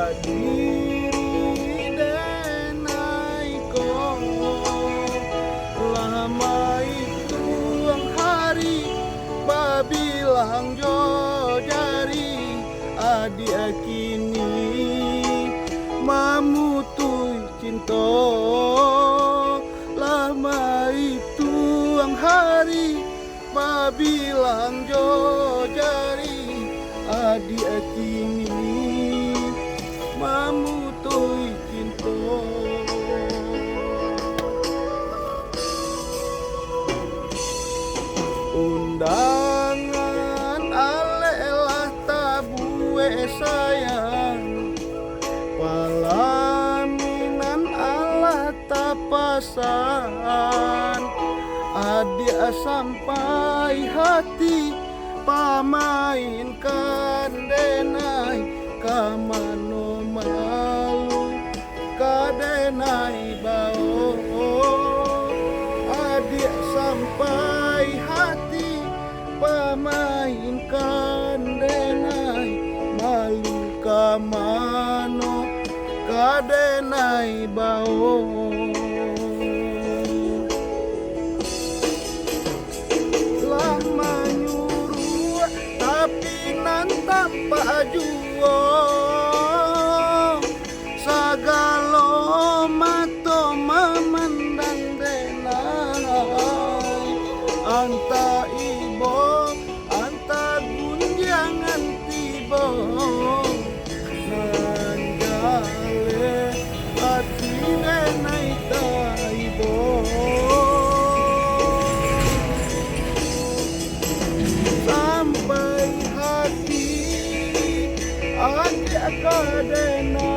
adiri denai ko lama itu ang hari babilang jo jari adi akini mamutui cinta lama itu ang hari babilang jo jari adi akini mamutui cinta. Undangan alelah tabue sayang palaminan Allah tapasan adia sampai hati pamainkan denai kamano malu kadenai bau adia sampai hati pamainkan denai malu kamano kadenai bau lah menyuruh tapi nan tanpa juo sagalo mato memandang denai anta ibo anta gunjangan tibo nanjale hati denai taibo sampai hati adi akadena